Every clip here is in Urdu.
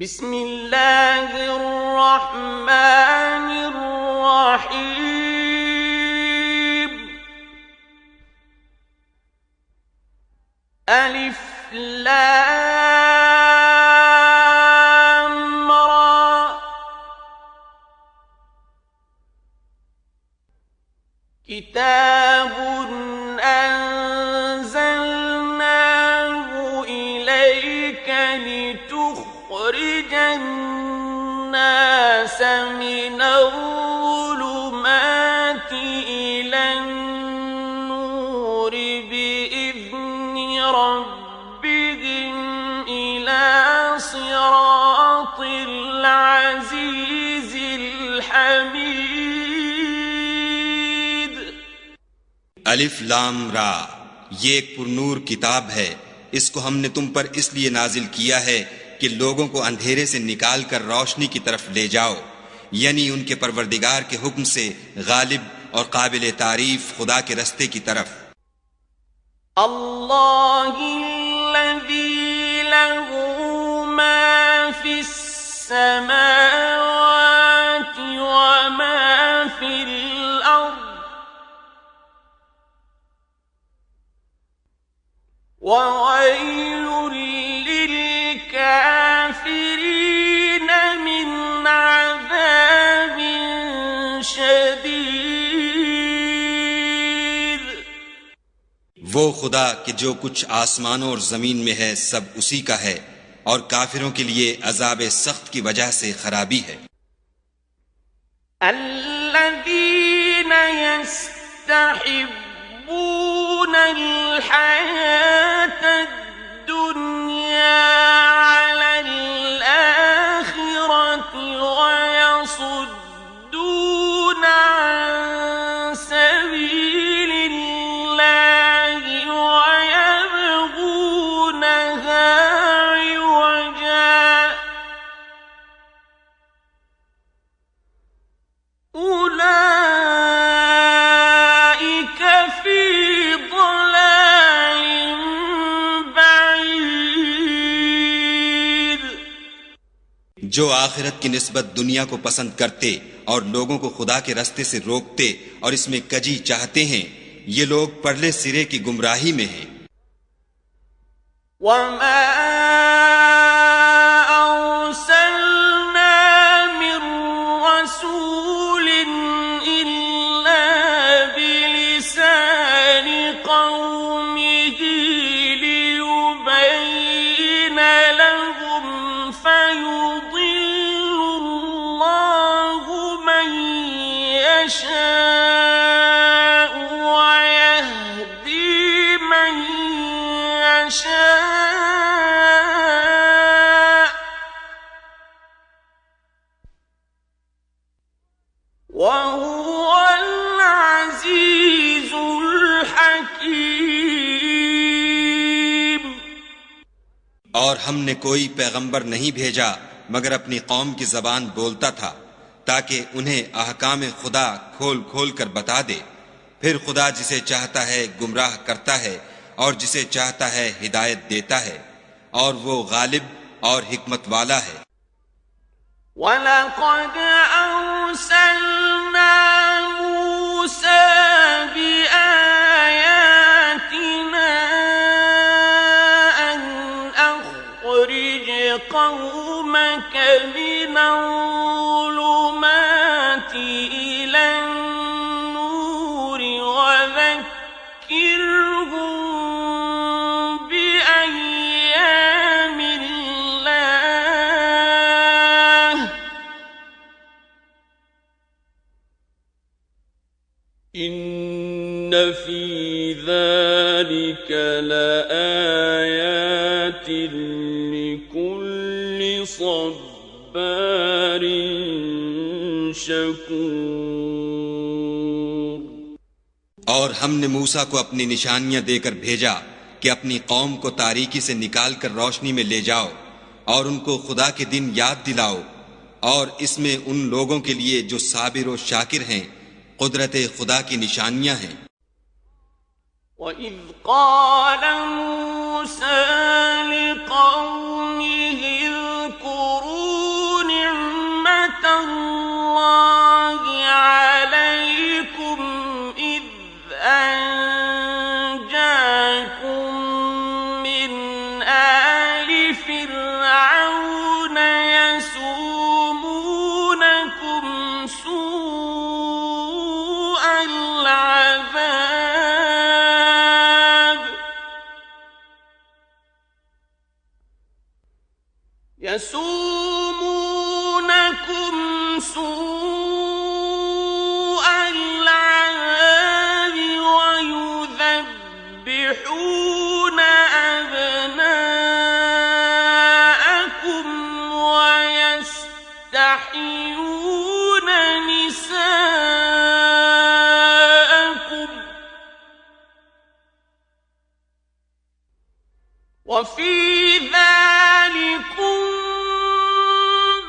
بسم اللہ الرحمن الرحیم الف لام را کتاب انزلناه الیک لتخرج الناس من الظلمات الى النور باذن ربهم الى صراط العزیز الحمید۔ الف لام را، یہ ایک پرنور کتاب ہے، اس کو ہم نے تم پر اس لیے نازل کیا ہے کہ لوگوں کو اندھیرے سے نکال کر روشنی کی طرف لے جاؤ، یعنی ان کے پروردگار کے حکم سے غالب اور قابل تعریف خدا کے رستے کی طرف۔ اللہ الذی له ما فی السماوات وما فی الارض وویل للکافرین من عذاب شدید۔ وہ خدا کہ جو کچھ آسمانوں اور زمین میں ہے سب اسی کا ہے، اور کافروں کے لیے عذاب سخت کی وجہ سے خرابی ہے۔ الذین یستحبون الحیاة الدنیا علی الآخرة ویصدون عن سبیل اللہ ویبغونها عوجا اولئک فی ضلال بعید۔ جو آخرت کی نسبت دنیا کو پسند کرتے اور لوگوں کو خدا کے رستے سے روکتے اور اس میں کجی چاہتے ہیں، یہ لوگ پرلے سرے کی گمراہی میں ہیں۔ وما أرسلنا من رسول إلا بلسان قومه ليبين لهم فيضل الله من يشاء ويهدي من يشاء وهو العزيز الحكيم۔ اور ہم نے کوئی پیغمبر نہیں بھیجا مگر اپنی قوم کی زبان بولتا تھا تاکہ انہیں احکام خدا کھول کھول کر بتا دے، پھر خدا جسے چاہتا ہے گمراہ کرتا ہے اور جسے چاہتا ہے ہدایت دیتا ہے، اور وہ غالب اور حکمت والا ہے۔ وَلَقَدْ أَرْسَلْنَا مُوسَى بِآيَاتِنَا أَنْ أَخْرِجْ قَوْمَكَ مِنَ الظُّلُمَاتِ إِلَى النُّورِ وَذَكِّرْهُم بِأَيَّامِ اللَّهِ إِنَّ فِي ذَلِكَ لَآيَاتٍ لِكُلِّ صَبَّارٍ شَكُورٍ۔ اور ہم نے موسیٰ کو اپنی نشانیاں دے کر بھیجا کہ اپنی قوم کو تاریکی سے نکال کر روشنی میں لے جاؤ اور ان کو خدا کے دن یاد دلاؤ، اور اس میں ان لوگوں کے لیے جو صابر و شاکر ہیں قدرت خدا کی نشانیاں ہیں۔ وَإِذْ قَالَ مُوسَىٰ لِقَوْمِهِ اذْكُرُوا يسومونكم سوء العذاب ويذبحون أبناءكم ويستحيون نساءكم وفي ذلكم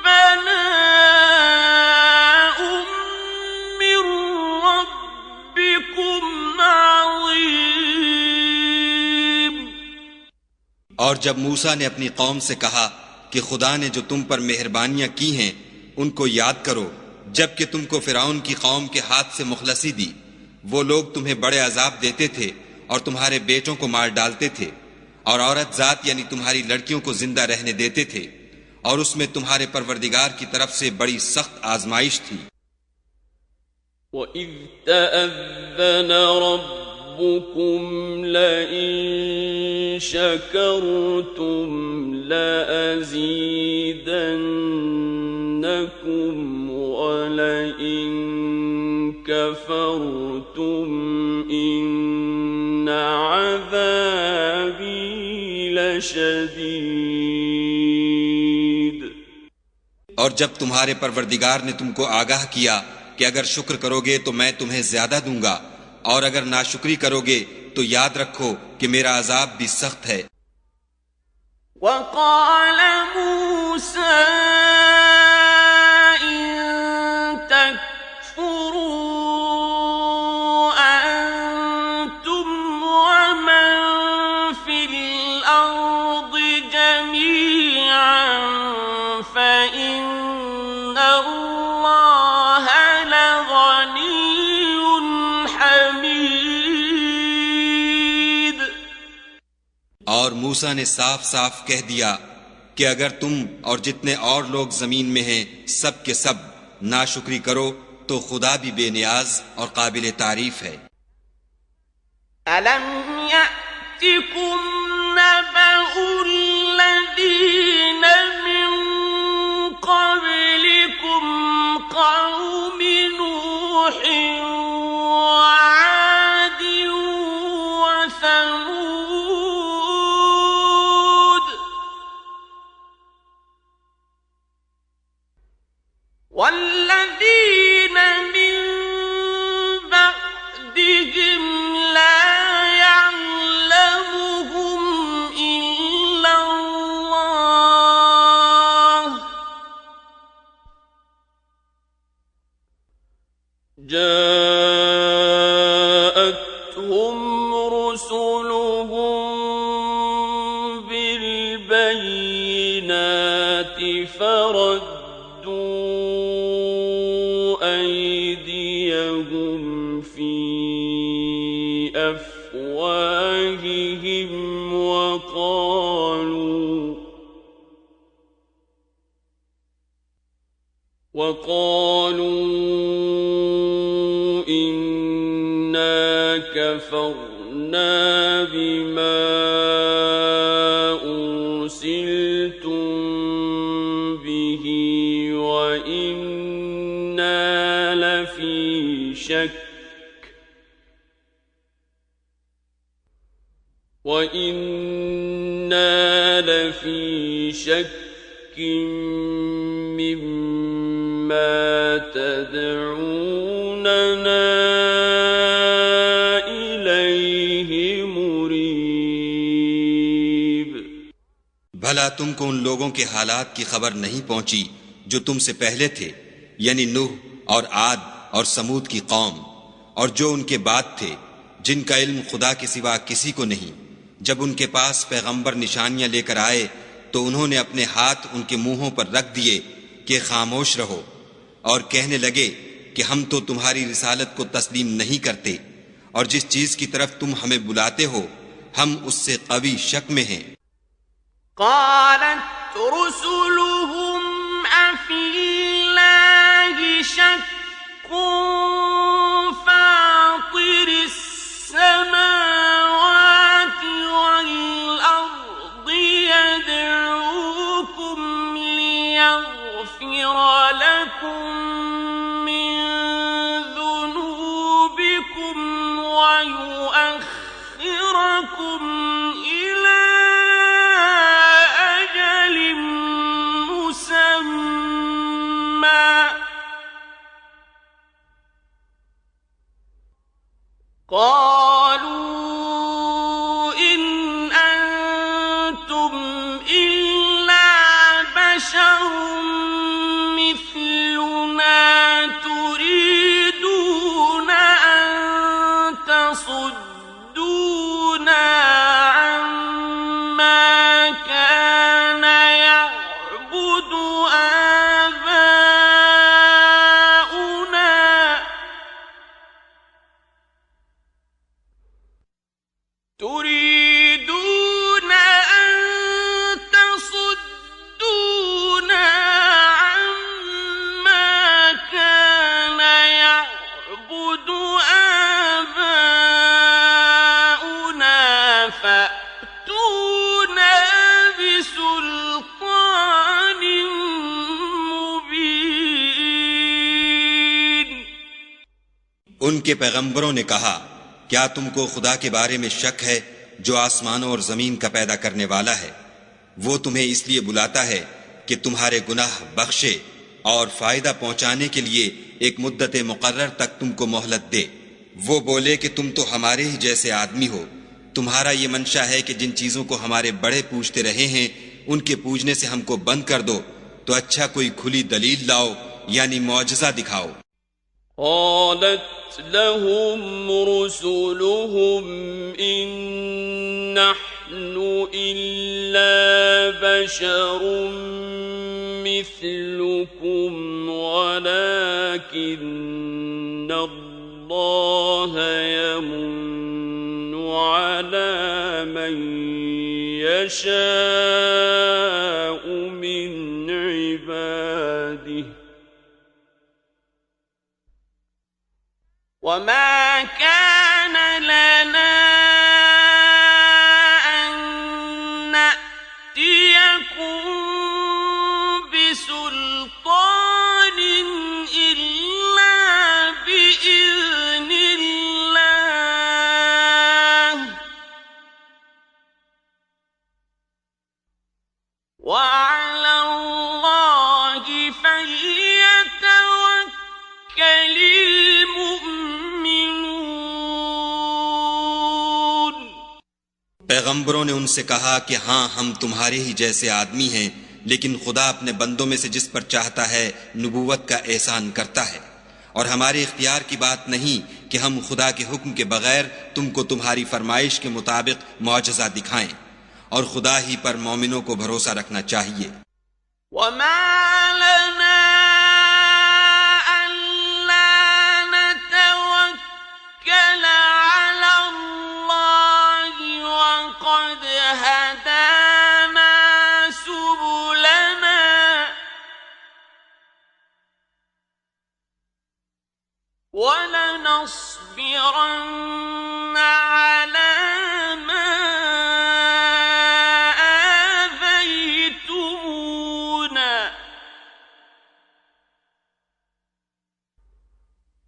بلاء من ربكم عظيم۔ اور جب موسیٰ نے اپنی قوم سے کہا کہ خدا نے جو تم پر مہربانیاں کی ہیں ان کو یاد کرو، جب کہ تم کو فرعون کی قوم کے ہاتھ سے مخلصی دی، وہ لوگ تمہیں بڑے عذاب دیتے تھے اور تمہارے بیٹوں کو مار ڈالتے تھے، اور عورت ذات یعنی تمہاری لڑکیوں کو زندہ رہنے دیتے تھے، اور اس میں تمہارے پروردگار کی طرف سے بڑی سخت آزمائش تھی۔ وَإِذْ تَأَذَّنَ رَبُّكُمْ لَئِن شَكَرْتُمْ لَأَزِيدَنَّكُمْ وَلَئِن كَفَرْتُمْ إِنَّ عَذَابِي لَشَدِيدٌ۔ اور جب تمہارے پروردگار نے تم کو آگاہ کیا کہ اگر شکر کرو گے تو میں تمہیں زیادہ دوں گا، اور اگر ناشکری کرو گے تو یاد رکھو کہ میرا عذاب بھی سخت ہے۔ وَقَالَ مُوسَىٰ إِن تَكْفُرُوا أَنتُمْ وَمَن فِي الْأَرْضِ جَمِيعًا فَإِنَّ اللَّهَ لَغَنِيٌّ حَمِيدٌ۔ اور موسیٰ نے صاف صاف کہہ دیا کہ اگر تم اور جتنے اور لوگ زمین میں ہیں سب کے سب ناشکری کرو تو خدا بھی بے نیاز اور قابل تعریف ہے۔ أَلَمْ يَأْتِكُمْ نَبَأُ الَّذِينَ مِن قَبْلِكُمْ قَوْمِ نُوحٍ وَعَادٍ وَثَمُودَ وَالَّذِينَ مِن بَعْدِهِمْ لَا يَعْلَمُهُمْ إِلَّا اللَّهُ جاءتهم رسلهم بالبينات فردوا أيديهم في أفواههم وقالوا إنا كفرنا بما أرسلتم به وإنا لفي شك مما تدعوننا إليه مريب۔ بھلا تم کو ان لوگوں کے حالات کی خبر نہیں پہنچی جو تم سے پہلے تھے، یعنی نوح اور عاد اور سمود کی قوم، اور جو ان کے بعد تھے، جن کا علم خدا کے سوا کسی کو نہیں۔ جب ان کے پاس پیغمبر نشانیاں لے کر آئے تو انہوں نے اپنے ہاتھ ان کے منہوں پر رکھ دیے کہ خاموش رہو، اور کہنے لگے کہ ہم تو تمہاری رسالت کو تسلیم نہیں کرتے، اور جس چیز کی طرف تم ہمیں بلاتے ہو ہم اس سے قوی شک میں ہیں۔ قالت رسلهم أفي الله شك فاطر السماوات والأرض يدعوكم يغفر لكم من ذنوبكم ويؤخركم إلى أجل مسمى قالوا إن أنتم إلا بشر مثلنا تريدون أن تصدونا عما كان يعبد آباؤنا تريدون أن تصدونا عما كان يعبد آباؤنا فأتونا بسلطان مبين. ان کے پیغمبروں نے کہا کیا تم کو خدا کے بارے میں شک ہے جو آسمانوں اور زمین کا پیدا کرنے والا ہے؟ وہ تمہیں اس لیے بلاتا ہے کہ تمہارے گناہ بخشے اور فائدہ پہنچانے کے لیے ایک مدت مقرر تک تم کو مہلت دے. وہ بولے کہ تم تو ہمارے ہی جیسے آدمی ہو. تمہارا یہ منشا ہے کہ جن چیزوں کو ہمارے بڑے پوجتے رہے ہیں ان کے پوجنے سے ہم کو بند کر دو، تو اچھا کوئی کھلی دلیل لاؤ یعنی معجزہ دکھاؤ. قالت لهم رسلهم إن نحن إلا بشر مثلكم ولكن الله يمن على من يشاء من عباده وما كان لنا أن نأتيكم بسلطان إلا بإذن الله وعلى الله فليتوكل پیغمبروں نے ان سے کہا کہ ہاں ہم تمہارے ہی جیسے آدمی ہیں، لیکن خدا اپنے بندوں میں سے جس پر چاہتا ہے نبوت کا احسان کرتا ہے، اور ہمارے اختیار کی بات نہیں کہ ہم خدا کے حکم کے بغیر تم کو تمہاری فرمائش کے مطابق معجزہ دکھائیں، اور خدا ہی پر مومنوں کو بھروسہ رکھنا چاہیے. وما لنا ألا نتوكل على الله وقد هدانا سبلنا ولنصبرن على ما آذيتمونا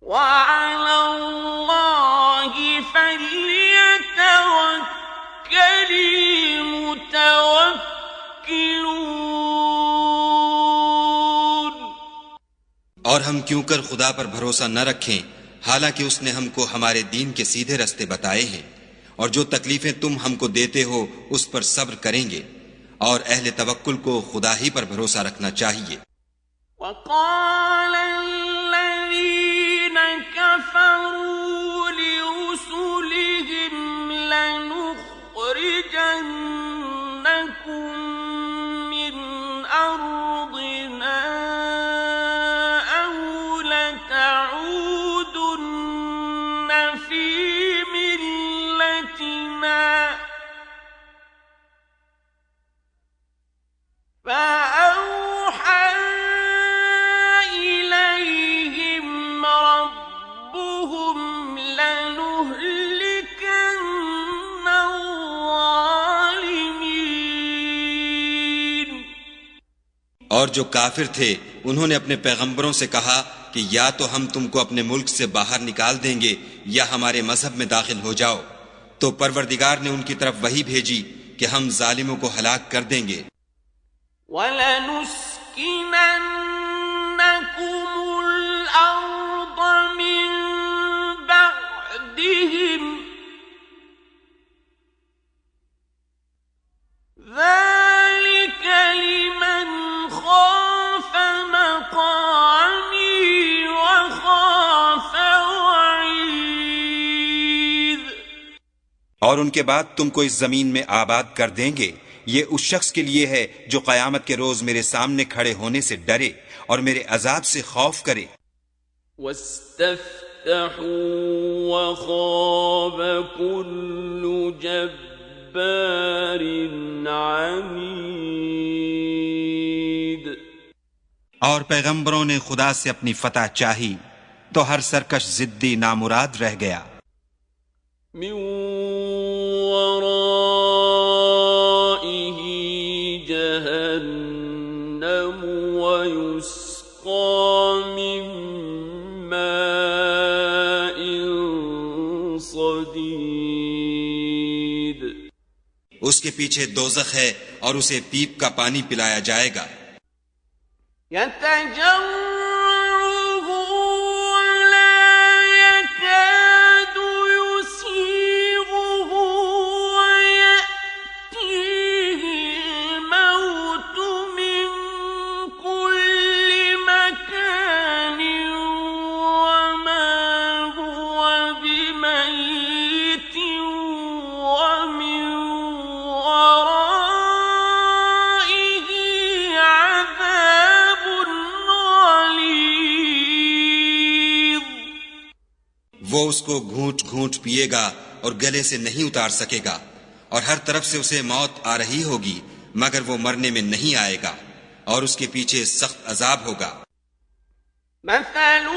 وعلى الله فليتوكل المتوكلون. اور ہم کیوں کر خدا پر بھروسہ نہ رکھیں حالانکہ اس نے ہم کو ہمارے دین کے سیدھے رستے بتائے ہیں، اور جو تکلیفیں تم ہم کو دیتے ہو اس پر صبر کریں گے، اور اہل توکل کو خدا ہی پر بھروسہ رکھنا چاہیے. وقال الذين كفروا لرسلهم لنخرجنكم من أرضنا أو لتعودن في ملتنا فأوحى إليهم اور جو کافر تھے انہوں نے اپنے پیغمبروں سے کہا کہ یا تو ہم تم کو اپنے ملک سے باہر نکال دیں گے یا ہمارے مذہب میں داخل ہو جاؤ، تو پروردگار نے ان کی طرف وحی بھیجی کہ ہم ظالموں کو ہلاک کر دیں گے۔ وَلَنُسْكِنَنَّكُمُ الْأَرْضَ مِن بَعْدِهِمْ ذَلِكَ لِمَنْ خَافَ مَقَامِي وَخَافَ وَعِيدِ۔ اور ان کے بعد تم کو اس زمین میں آباد کر دیں گے، یہ اس شخص کے لیے ہے جو قیامت کے روز میرے سامنے کھڑے ہونے سے ڈرے اور میرے عذاب سے خوف کرے۔ وَاسْتَفْتَحُوا وَخَابَ كُلُّ جَبَّارٍ عَنِيدٍ۔ اور پیغمبروں نے خدا سے اپنی فتح چاہی تو ہر سرکش ضدی نامراد رہ گیا۔ من ورائه جهنم ويسقى من ماء صديد۔ اس کے پیچھے دوزخ ہے اور اسے پیپ کا پانی پلایا جائے گا۔ يتجرعه ولا يكاد يسيغه ويأتيه الموت من كل مكان وما هو بميت ومن ورائه عذاب غليظ۔ وہ اس کو گھونٹ گھونٹ پیے گا اور گلے سے نہیں اتار سکے گا، اور ہر طرف سے اسے موت آ رہی ہوگی مگر وہ مرنے میں نہیں آئے گا، اور اس کے پیچھے سخت عذاب ہوگا۔ مثل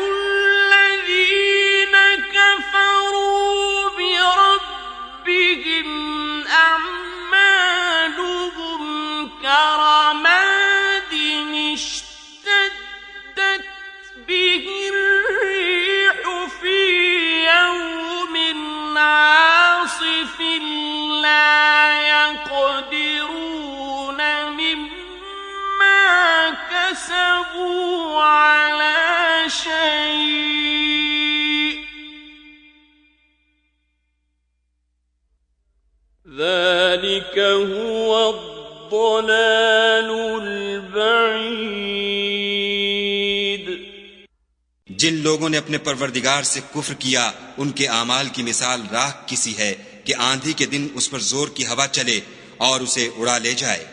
الذين كفروا بربهم أعمالهم كرماد اشتدت به الريح في يوم عاصف لا يقدرون مما كسبوا على شيء ذلك هو الضلال البعيد۔ جن لوگوں نے اپنے پروردگار سے کفر کیا ان کے اعمال کی مثال راکھ کسی ہے کہ آندھی کے دن اس پر زور کی ہوا چلے اور اسے اڑا لے جائے۔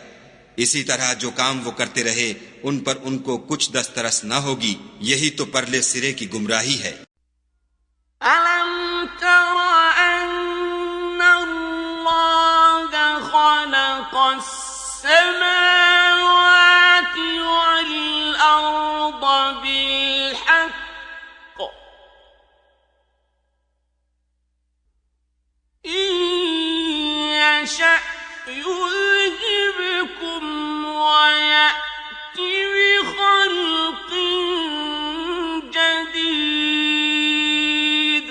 اسی طرح جو کام وہ کرتے رہے ان پر ان کو کچھ دسترس نہ ہوگی، یہی تو پرلے سرے کی گمراہی ہے۔ أَلَمْ تَرَ أَنَّ اللَّهَ خَلَقَ السَّمَاوَاتِ وَالْأَرْضَ بِالْحَقِّ إِن يَشَأْ يُذْهِبْكُمْ وَيَأْتِ بِخَلْقٍ جَدِيدٍ۔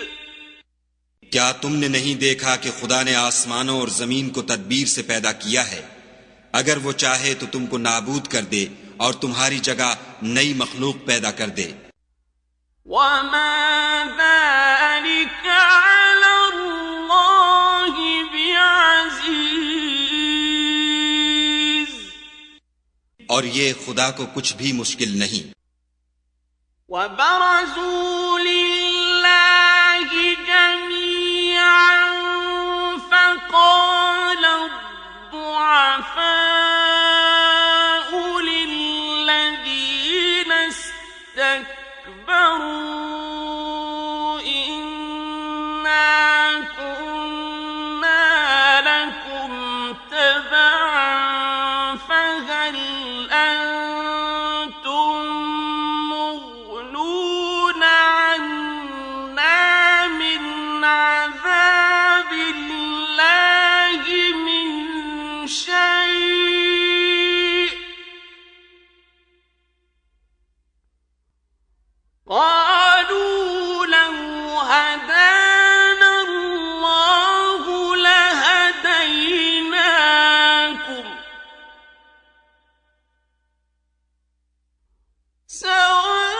کیا تم نے نہیں دیکھا کہ خدا نے آسمانوں اور زمین کو تدبیر سے پیدا کیا ہے؟ اگر وہ چاہے تو تم کو نابود کر دے اور تمہاری جگہ نئی مخلوق پیدا کر دے۔ وَمَا ذَلِكَ عَلَى اللَّهِ بِعَزِيزٍ۔ اور یہ خدا کو کچھ بھی مشکل نہیں۔ وَبَرَزُوا لِلَّهِ جَمِيعًا فَقَالَ الضُّعَفَاءُ لِلَّذِينَ اسْتَكْبَرُوا إِنَّا كُنَّا لَكُمْ تَبَعًا فَهَلْ أَنتُم مُّغْنُونَ عَنَّا مِنْ عَذَابِ اللَّهِ مِنْ شَيْءٍ قالوا لو هدانا الله لهديناكم سواء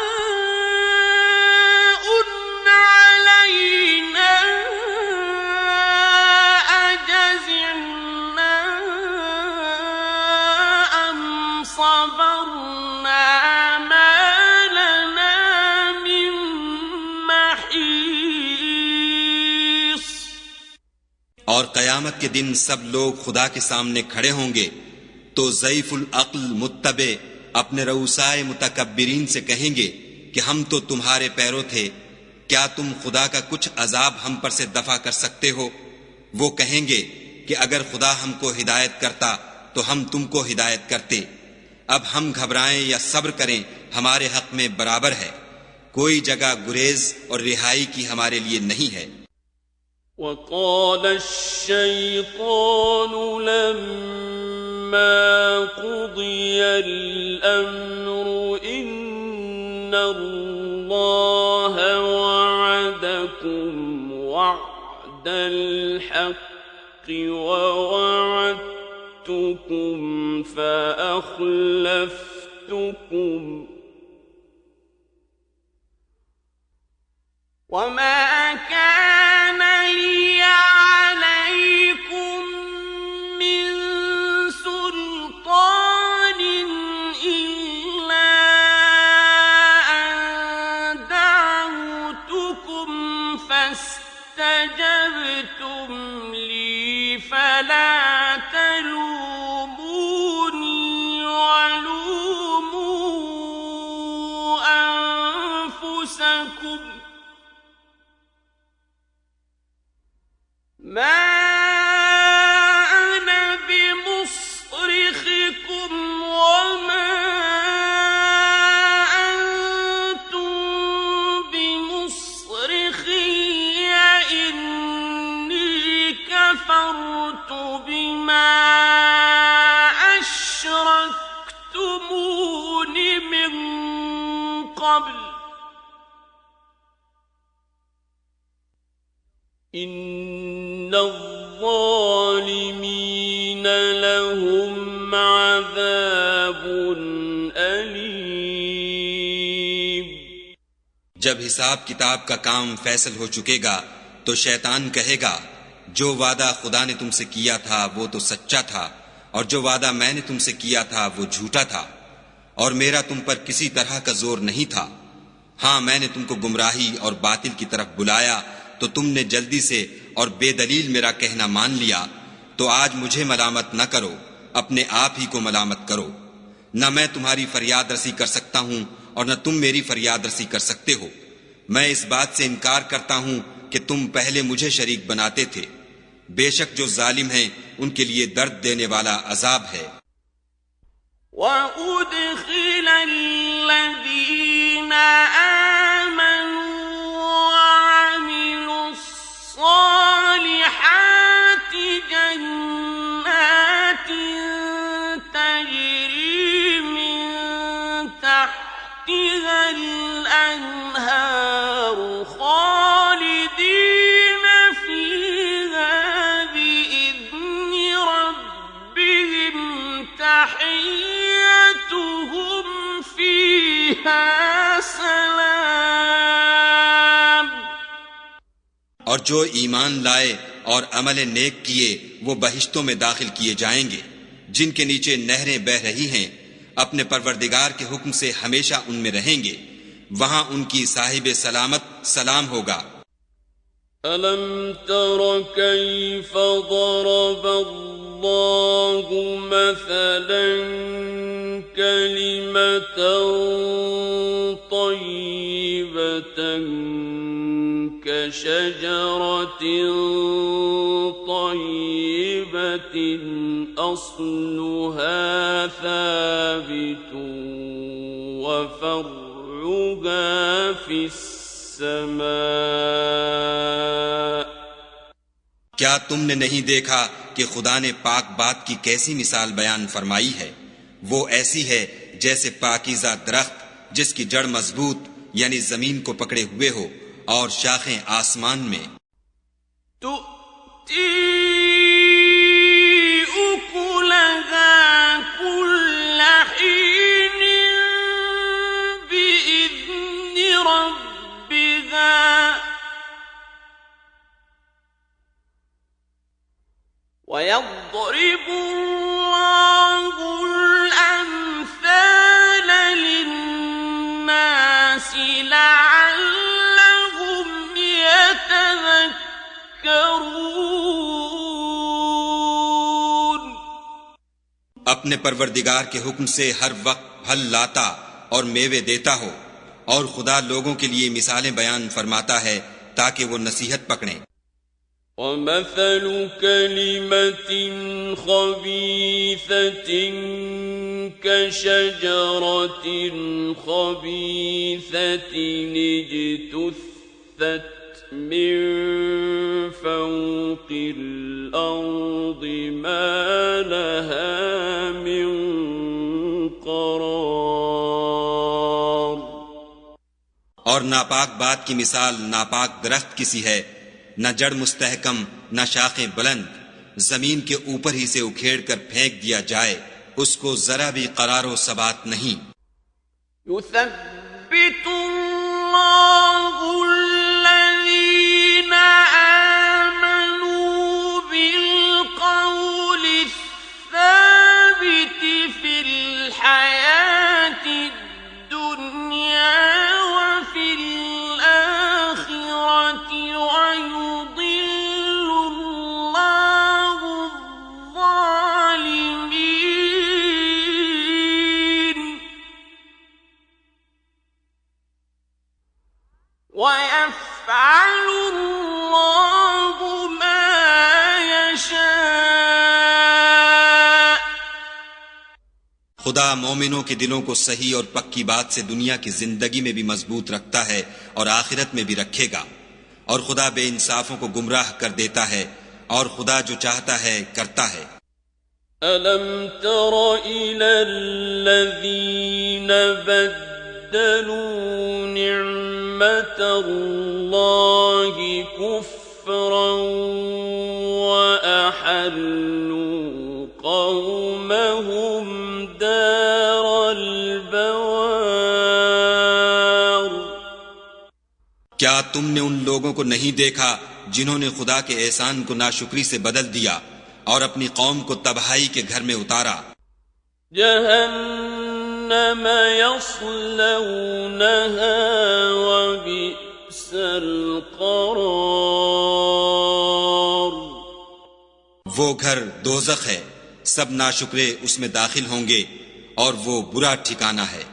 علينا أجزعنا أم صبرنا ما لنا من محيص. اور قیامت کے دن سب لوگ خدا کے سامنے کھڑے ہوں گے تو ضعیف العقل متبع اپنے رؤسائے متکبرین سے کہیں گے کہ ہم تو تمہارے پیرو تھے، کیا تم خدا کا کچھ عذاب ہم پر سے دفع کر سکتے ہو؟ وہ کہیں گے کہ اگر خدا ہم کو ہدایت کرتا تو ہم تم کو ہدایت کرتے. اب ہم گھبرائیں یا صبر کریں ہمارے حق میں برابر ہے، کوئی جگہ گریز اور رہائی کی ہمارے لیے نہیں ہے. وقال الشيطان لما قضي الأمر إن الله وعدكم وعد الحق ووعدتكم فأخلفتكم وما كان لي عليكم من سلطان إلا أن دعوتكم فاستجبتم لي فلا تلوموني ولوموا أنفسكم ما أنا بمصرخكم وما أنتم بمصرخي إني كفرت بما أشركتمون من قبل إن الظالمين لهم عذاب أليم. جب حساب کتاب کا کام فیصل ہو چکے گا تو شیطان کہے گا جو وعدہ خدا نے تم سے کیا تھا وہ تو سچا تھا اور جو وعدہ میں نے تم سے کیا تھا وہ جھوٹا تھا اور میرا تم پر کسی طرح کا زور نہیں تھا. ہاں میں نے تم کو گمراہی اور باطل کی طرف بلایا تو تم نے جلدی سے اور بے دلیل میرا کہنا مان لیا. تو آج مجھے ملامت نہ کرو، اپنے آپ ہی کو ملامت کرو. نہ میں تمہاری فریاد رسی کر سکتا ہوں اور نہ تم میری فریاد رسی کر سکتے ہو. میں اس بات سے انکار کرتا ہوں کہ تم پہلے مجھے شریک بناتے تھے. بے شک جو ظالم ہیں ان کے لیے درد دینے والا عذاب ہے. وَأُدْخِلَ الَّذِينَ آمَنُوا وَعَمِلُوا الصَّالِحَاتِ جَنَّاتٍ تَجْرِي مِن تَحْتِهَا الْأَنْهَارُ خَالِدِينَ فِيهَا بِإِذْنِ رَبِّهِمْ تَحِيَّتُهُمْ فِيهَا سَلَامٌ. اور جو ایمان لائے اور عمل نیک کیے وہ بہشتوں میں داخل کیے جائیں گے جن کے نیچے نہریں بہ رہی ہیں. اپنے پروردگار کے حکم سے ہمیشہ ان میں رہیں گے. وہاں ان کی صاحب سلامت سلام ہوگا. أَلَمْ تَرَ كَيْفَ ضَرَبَ اللَّهُ مَثَلًا كَلِمَةً طَيِّبَةً كَشَجَرَةٍ طَيِّبَةٍ أَصْلُهَا ثَابِتٌ وَفَرْعُهَا فِي السَّمَاءِ. کیا تم نے نہیں دیکھا کہ خدا نے پاک بات کی کیسی مثال بیان فرمائی ہے؟ وہ ایسی ہے جیسے پاکیزہ درخت جس کی جڑ مضبوط یعنی زمین کو پکڑے ہوئے ہو اور شاخیں آسمان میں. تؤتی اکلها کل حین بإذن ربها وَيَضْرِبُ اللَّهُ الْأَمْثَالَ لِلنَّاسِ لَعَلَّهُمْ يَتَذَكَّرُونَ. اپنے پروردگار کے حکم سے ہر وقت پھل لاتا اور میوے دیتا ہو، اور خدا لوگوں کے لیے مثالیں بیان فرماتا ہے تاکہ وہ نصیحت پکڑیں. وَمَثَلُ كَلِمَةٍ خَبِيثَةٍ كَشَجَرَةٍ خَبِيثَةٍ اجْتُثَّتْ مِنْ فَوْقِ الْأَرْضِ مَا لَهَا مِنْ قَرَارٍ. اور ناپاک بات کی مثال ناپاک درخت کسی ہے، نہ جڑ مستحکم نہ شاخیں بلند، زمین کے اوپر ہی سے اکھیڑ کر پھینک دیا جائے، اس کو ذرا بھی قرار و ثبات نہیں. يثبت الله الذين آمنوا بالقول الثابت في الحياة الدنيا وفي الآخرة ويضل الله الظالمين وَيَفْعَلُ اللَّهُ مَا يَشَاءُ. خدا مومنوں کے دلوں کو صحیح اور پکی بات سے دنیا کی زندگی میں بھی مضبوط رکھتا ہے اور آخرت میں بھی رکھے گا، اور خدا بے انصافوں کو گمراہ کر دیتا ہے، اور خدا جو چاہتا ہے کرتا ہے. أَلَمْ تَرَ إِلَى الَّذِينَ بَدَّلُوا نِعْمَةَ اللَّهِ كُفْرًا وَأَحَلُّوا قَوْمَهُمْ دَارَ الْبَوَارِ. کیا تم نے ان لوگوں کو نہیں دیکھا جنہوں نے خدا کے احسان کو ناشکری سے بدل دیا اور اپنی قوم کو تباہی کے گھر میں اتارا؟ جہنم یصلونها وبئس القرار. وہ گھر دوزخ ہے، سب ناشکرے اس میں داخل ہوں گے، اور وہ برا ٹھکانہ ہے.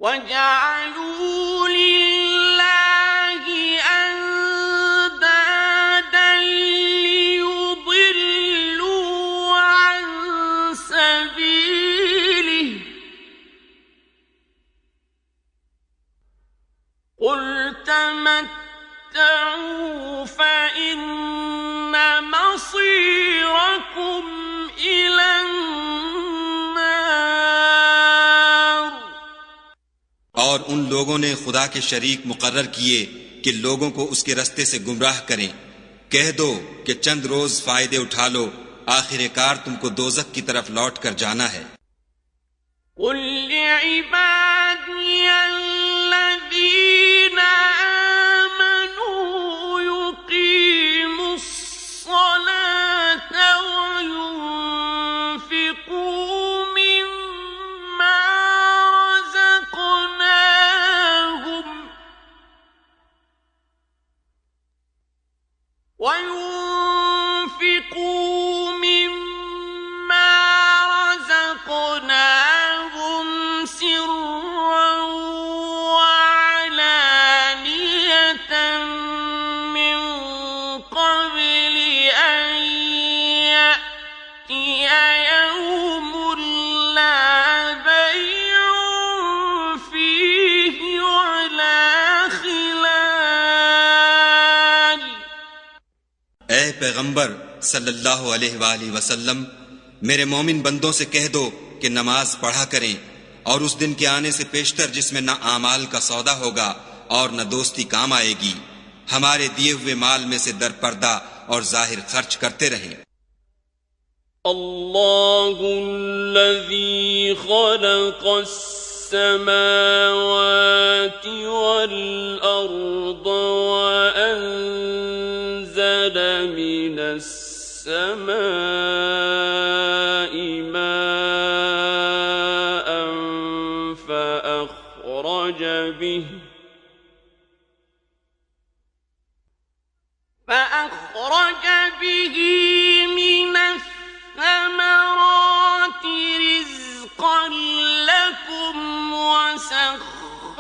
وَجَعَلُوا لِلَّهِ أَنْدَادًا لِيُضِلُّوا عَنْ سَبِيلِهِ. قُلْ تَمَتَّعُوا فَإِنَّ مَصِيرَكُمْ إِلَى النَّارِ. اور ان لوگوں نے خدا کے شریک مقرر کیے کہ لوگوں کو اس کے رستے سے گمراہ کریں. کہہ دو کہ چند روز فائدے اٹھا لو، آخر کار تم کو دوزخ کی طرف لوٹ کر جانا ہے. قُلْ لِعِبَادِيَ الَّذِينَ آمَنُوا يُقِيمُوا الصَّلَاةَ وَيُنْفِقُوا مِمَّا رَزَقْنَاهُمْ سِرًّا وَعَلَانِيَةً مِّن قَبْلِ أَن يَأْتِيَ يَوْمٌ لَّا بَيْعٌ فِيهِ وَلَا خِلَالٌ. اے پیغمبر صلی اللہ علیہ وآلہ وسلم، میرے مومن بندوں سے کہہ دو کہ نماز پڑھا کریں اور اس دن کے آنے سے پیشتر جس میں نہ اعمال کا سودا ہوگا اور نہ دوستی کام آئے گی، ہمارے دیے ہوئے مال میں سے در پردہ اور ظاہر خرچ کرتے رہیں۔ اللہ الذی خلق السماوات والأرض وأنزل من السماء ماء فأخرج به من الثمرات رزقا لكم وسخر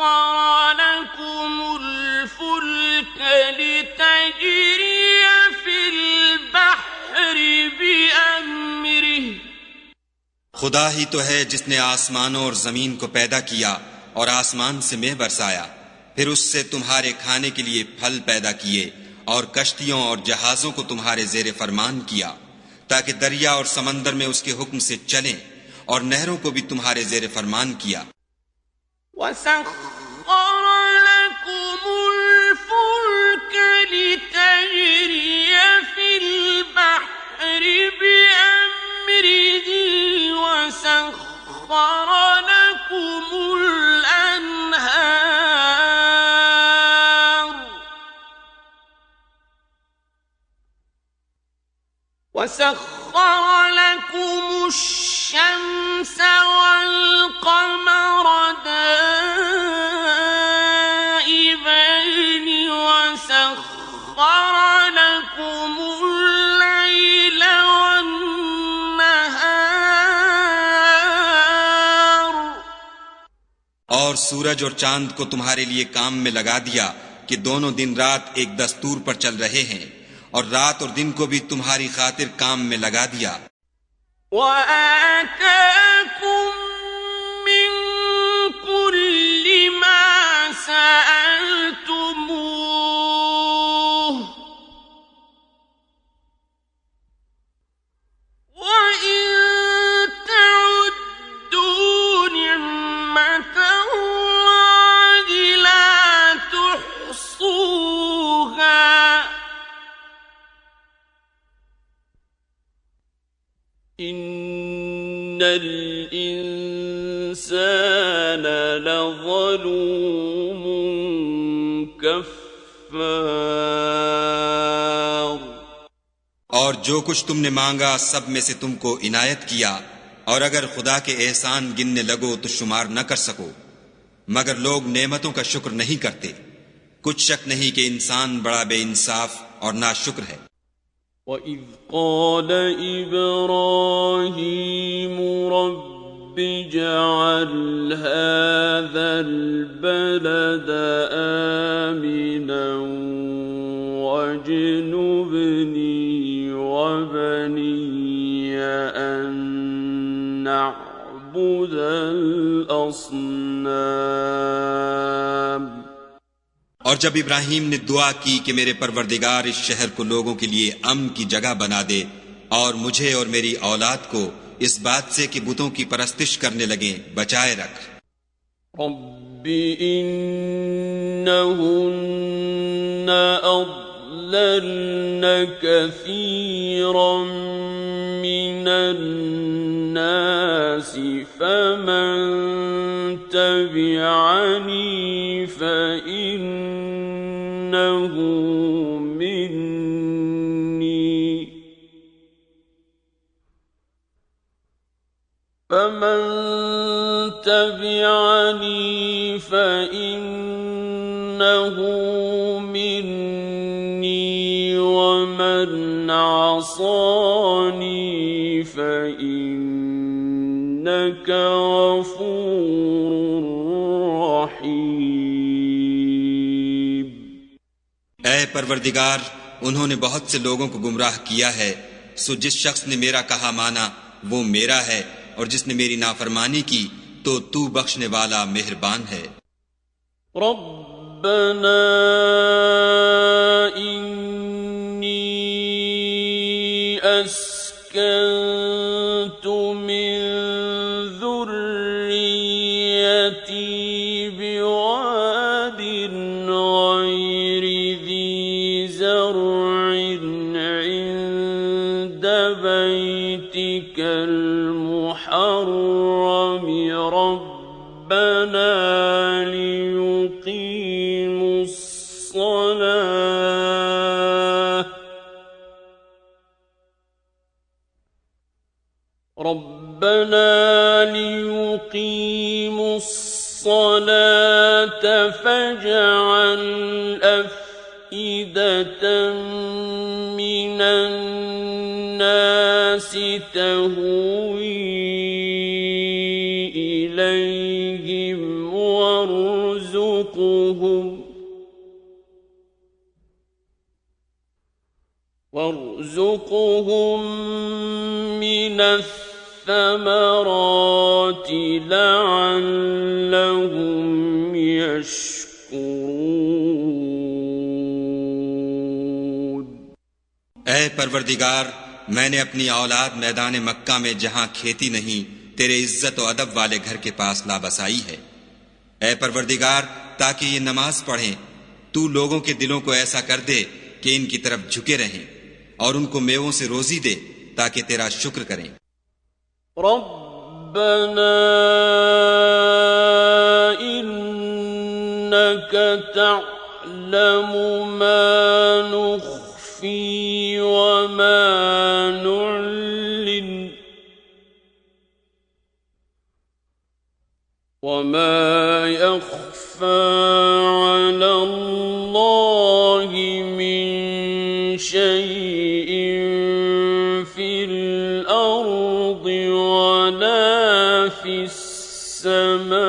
لكم الفلك لتجري في البحر بأمره۔ خدا ہی تو ہے جس نے آسمانوں اور زمین کو پیدا کیا اور آسمان سے مے برسایا، پھر اس سے تمہارے کھانے کے لیے پھل پیدا کیے اور کشتیوں اور جہازوں کو تمہارے زیر فرمان کیا تاکہ دریا اور سمندر میں اس کے حکم سے چلیں، اور نہروں کو بھی تمہارے زیر فرمان کیا۔ وَسَخَّرَ لَكُمُ الْفُلْكَ لِتَجْرِيَ فِي الْبَحْرِ بِأَمْرِهِ وَسَخَّرَ لَكُمُ الْأَنْهَارَ وَسَخَّرَ لَكُمُ الشَّمْسَ وَالْقَمَرَ دَائِبَيْنِ وَسَخَّرَ لَكُمُ اللَّيْلَ وَالنَّهَارَ اور سورج اور چاند کو تمہارے لیے کام میں لگا دیا کہ دونوں دن رات ایک دستور پر چل رہے ہیں، اور رات اور دن کو بھی تمہاری خاطر کام میں لگا دیا۔ وَآتَاكُم مِّن كُلِّ مَا سَأَلْتُمُوهُ وَإِن تَعُدُّوا نِعْمَةَ اللَّهِ لَا تُحْصُوهَا إِنَّ الْإِنسَانَ لَظَلُومٌ كَفَّارٌ۔ اور جو کچھ تم نے مانگا سب میں سے تم کو عنایت کیا، اور اگر خدا کے احسان گننے لگو تو شمار نہ کر سکو، مگر لوگ نعمتوں کا شکر نہیں کرتے۔ کچھ شک نہیں کہ انسان بڑا بے انصاف اور ناشکر ہے۔ وَإِذْ قَالَ إِبْرَاهِيمُ رَبِّ اجْعَلْ هَٰذَا الْبَلَدَ آمِنًا وَاجْنُبْنِي وَبَنِيَّ أَن نَّعْبُدَ الْأَصْنَامَ۔ اور جب ابراہیم نے دعا کی کہ میرے پروردگار اس شہر کو لوگوں کے لیے امن کی جگہ بنا دے، اور مجھے اور میری اولاد کو اس بات سے کہ بتوں کی پرستش کرنے لگیں بچائے رکھ۔ رب إنهن أضللن كثيرا من الناس فمن تبعني فإنه مني ومن عصاني فإنك غفور رحيم۔ اے پروردگار، انہوں نے بہت سے لوگوں کو گمراہ کیا ہے، سو جس شخص نے میرا کہا مانا وہ میرا ہے، اور جس نے میری نافرمانی کی تو بخشنے والا مہربان ہے۔ ربنا إني أسكنت من ذريتي ربنا ليقيموا الصلاة فاجعل أفئدة من الناس تهوي إليهم وارزقهم من الثمرات لعلهم يشكرون۔ اے پروردگار، میں نے اپنی اولاد میدان مکہ میں جہاں کھیتی نہیں تیرے عزت و ادب والے گھر کے پاس لا بسائی ہے۔ اے پروردگار، تاکہ یہ نماز پڑھیں تو لوگوں کے دلوں کو ایسا کر دے کہ ان کی طرف جھکے رہیں، اور ان کو میووں سے روزی دے تاکہ تیرا شکر کریں۔ ربنا انك تعلم ما نخفي وما نعلن وما يخفى على الله من شيء في الأرض ولا في السماء۔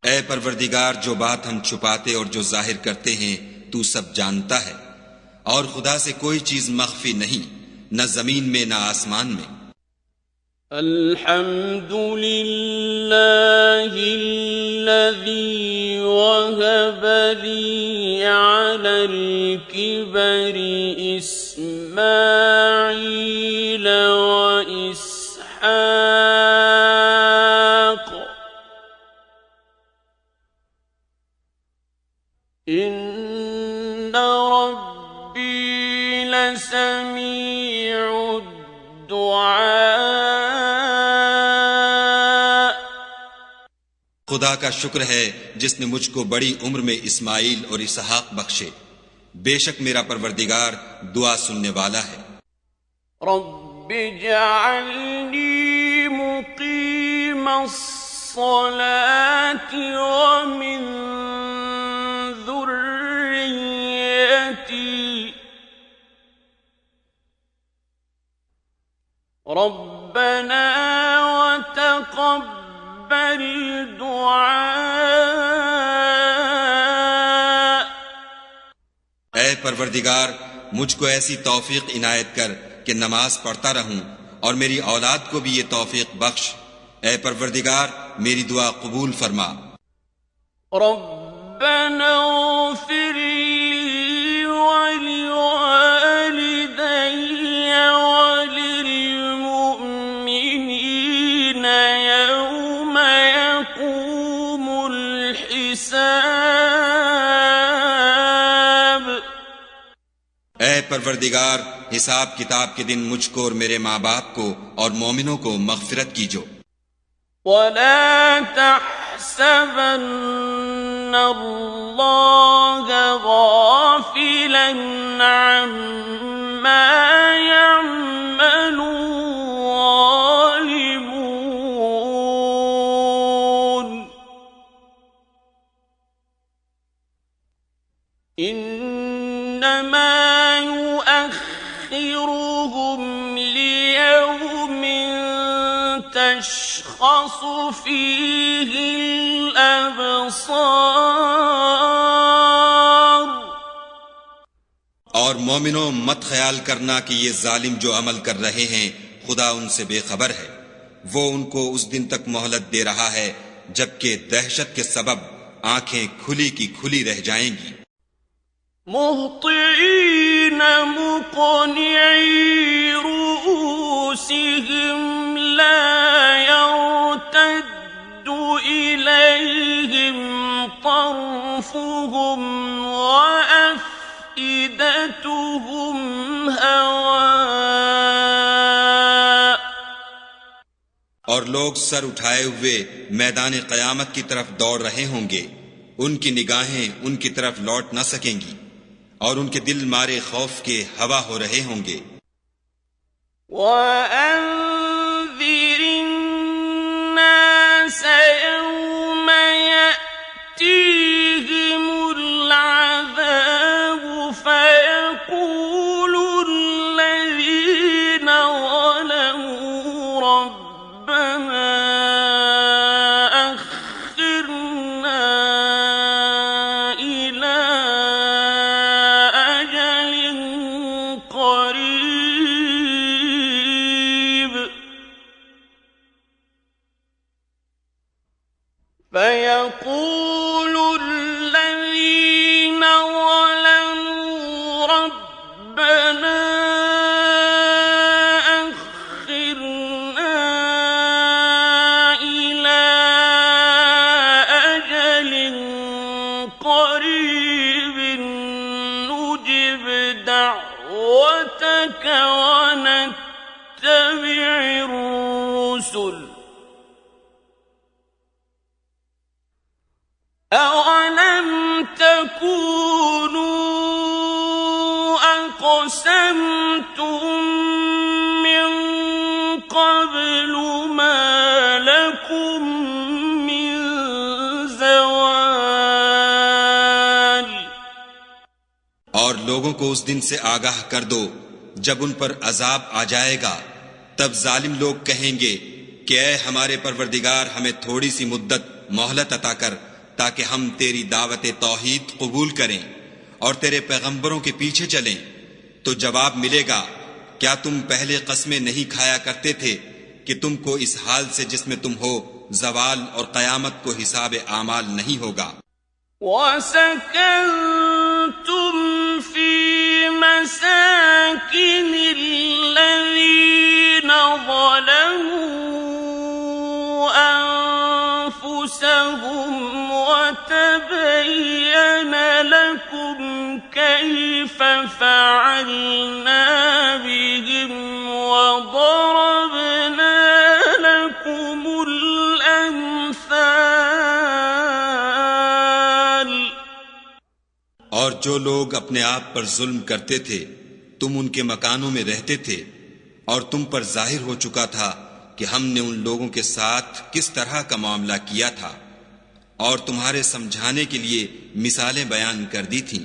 اے پروردگار، جو بات ہم چھپاتے اور جو ظاہر کرتے ہیں تو سب جانتا ہے، اور خدا سے کوئی چیز مخفی نہیں، نہ زمین میں نہ آسمان میں۔ الحمد لله الذي وهب لي على الكبر إسماعيل وإسحاق إن ربي لسميع الدعاء۔ خدا کا شکر ہے جس نے مجھ کو بڑی عمر میں اسماعیل اور اسحاق بخشے، بے شک میرا پروردگار دعا سننے والا ہے۔ رب اجعلنی مقیم الصلاة ومن ذریتی ربنا وتقبل دعاء۔ اے پروردگار، مجھ کو ایسی توفیق عنایت کر کہ نماز پڑھتا رہوں، اور میری اولاد کو بھی یہ توفیق بخش۔ اے پروردگار، میری دعا قبول فرما۔ ربنا اغفر لي ولوالدي وللمؤمنين يوم يقوم الحساب۔ اے پروردگار، حساب کتاب کے دن مجھ کو اور میرے ماں باپ کو اور مومنوں کو مغفرت کیجو۔ ولا تحسبن الله غافلا عما يعمل الظالمون إنما يؤخرهم ليوم تشخص فيه الأبصار۔ اور مومنوں، مت خیال کرنا کہ یہ ظالم جو عمل کر رہے ہیں خدا ان سے بے خبر ہے، وہ ان کو اس دن تک مہلت دے رہا ہے جبکہ دہشت کے سبب آنکھیں کھلی کی کھلی رہ جائیں گی۔ مہطعین مقنعی رؤوسهم لا يرتد إليهم طرفهم وأفئدتهم هواء۔ اور لوگ سر اٹھائے ہوئے میدان قیامت کی طرف دوڑ رہے ہوں گے، ان کی نگاہیں ان کی طرف لوٹ نہ سکیں گی، اور ان کے دل مارے خوف کے ہوا ہو رہے ہوں گے۔ وَأَنذِرِ النَّاسَ يَوْمَ يَأْتِيهِمُ الْعَذَابُ فَيَقُولُ الَّذِينَ ظَلَمُوا رَبَّنَا أَخِّرْنَا إِلَىٰ أَجَلٍ قَرِيبٍ فَيَقُولُ الَّذِينَ ظَلَمُوا رَبَّنَا أَخِّرْنَا إِلَىٰ أَجَلٍ قَرِيبٍ نُّجِبْ دَعْوَتَكَ وَنَتَّبِعِ الرُّسُلَ أَوَلَمْ تَكُونُوا أَقْسَمْتُم مِّن قَبْلُ مَا لَكُم مِّن زَوَالٍ اور لوگوں کو اس دن سے آگاہ کر دو جب ان پر عذاب آ جائے گا، تب ظالم لوگ کہیں گے کہ اے ہمارے پروردگار، ہمیں تھوڑی سی مدت مہلت عطا کر تاکہ ہم تیری دعوت توحید قبول کریں اور تیرے پیغمبروں کے پیچھے چلیں۔ تو جواب ملے گا، کیا تم پہلے قسمیں نہیں کھایا کرتے تھے کہ تم کو اس حال سے جس میں تم ہو زوال اور قیامت کو حساب اعمال نہیں ہوگا۔ وَسَكَنْتُمْ فِي مَسَاكِنِ الَّذِينَ ظَلَمُوا أَنفُسَهُمْ وَتَبَيَّنَ لَكُمْ كَيْفَ فَعَلْنَا بِهِمْ وَضَرَبْنَا لَكُمُ الْأَمْثَالَ۔ اور جو لوگ اپنے آپ پر ظلم کرتے تھے تم ان کے مکانوں میں رہتے تھے، اور تم پر ظاہر ہو چکا تھا کہ ہم نے ان لوگوں کے ساتھ کس طرح کا معاملہ کیا تھا، اور تمہارے سمجھانے کے لیے مثالیں بیان کر دی تھیں۔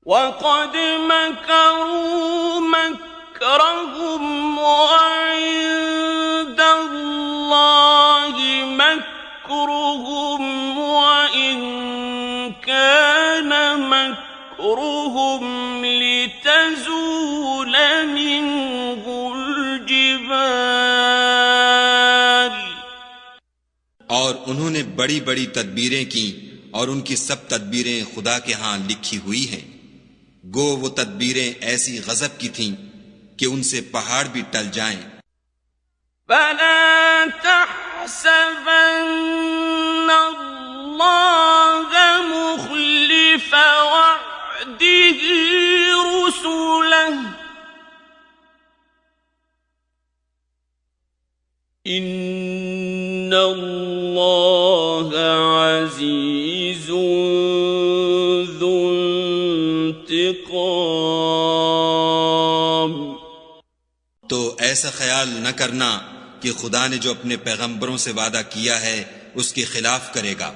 وَقَدْ مَكَرُوا مَكْرَهُمْ وَعِندَ اللَّهِ مَكْرُهُمْ وَإِن كَانَ مَكْرُهُمْ لِتَزُولَ مِنْهُ الْجِبَالُ۔ اور انہوں نے بڑی بڑی تدبیریں کی، اور ان کی سب تدبیریں خدا کے ہاں لکھی ہوئی ہیں، گو وہ تدبیریں ایسی غضب کی تھیں کہ ان سے پہاڑ بھی ٹل جائیں۔ فَلَا تَحْسَبَنَّ اللَّهَ مُخْلِفَ وَعْدِهِ رُسُلَهُ، إِنَّ اللَّهَ عَزِيزٌ ذُو انتقام۔ تو ایسا خیال نہ کرنا کہ خدا نے جو اپنے پیغمبروں سے وعدہ کیا ہے اس کے خلاف کرے گا،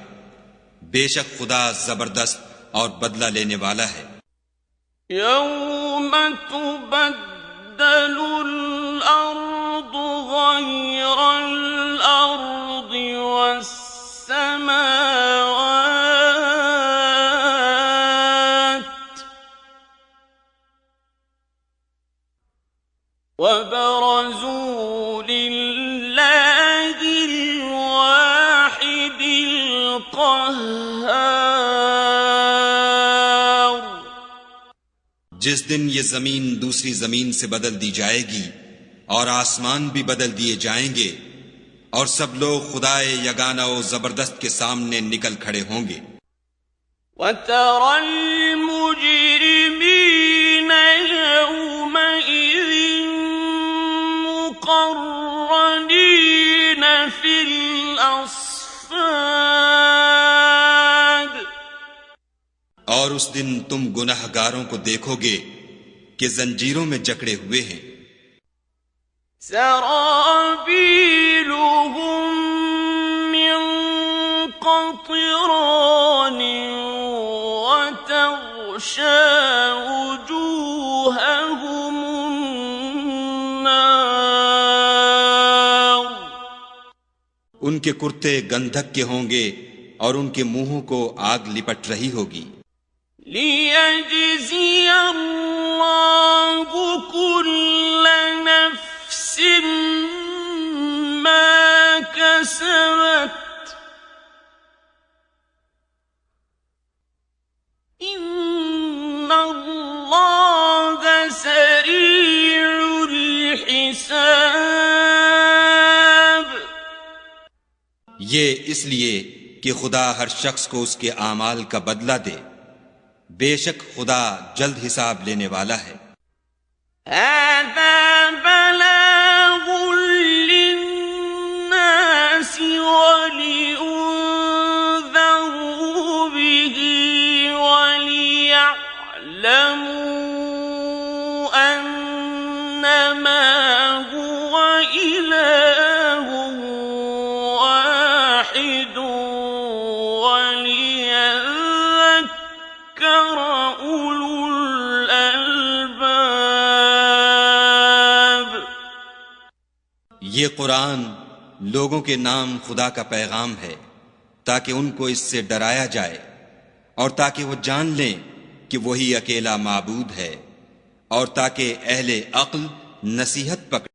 بے شک خدا زبردست اور بدلہ لینے والا ہے۔ يَوْمَ تُبَدَّلُ الْأَرْضُ غَيْرَ الْأَرْضِ وَالسَّمَاوَاتُ وَبَرَزُوا لِلَّهِ الْوَاحِدِ الْقَهَّارِ۔ جس دن یہ زمین دوسری زمین سے بدل دی جائے گی اور آسمان بھی بدل دیے جائیں گے، اور سب لوگ خدائے یگانہ و زبردست کے سامنے نکل کھڑے ہوں گے۔ وَتَرَى الْمُجْرِمِينَ يَوْمَئِذٍ مُقَرَّنِينَ فِي الْأَصْفَادِ اور اس دن تم گناہ گاروں کو دیکھو گے کہ زنجیروں میں جکڑے ہوئے ہیں. سرابيلهم من قطران وتغشى وجوههم النار. ان کے کرتے گندھک کے ہوں گے اور ان کے منہوں کو آگ لپٹ رہی ہوگی. ليجزي الله كل نفس ما كسبت إن الله سريع الحساب. یہ اس لیے کہ خدا ہر شخص کو اس کے اعمال کا بدلہ دے. بے شک خدا جلد حساب لینے والا ہے. هذا بلاغ للناس ولينذروا به وليعلموا أنما هو إله واحد وليذكر أولو الألباب. یہ قرآن لوگوں کے نام خدا کا پیغام ہے تاکہ ان کو اس سے ڈرایا جائے اور تاکہ وہ جان لیں کہ وہی اکیلا معبود ہے اور تاکہ اہل عقل نصیحت پکڑیں.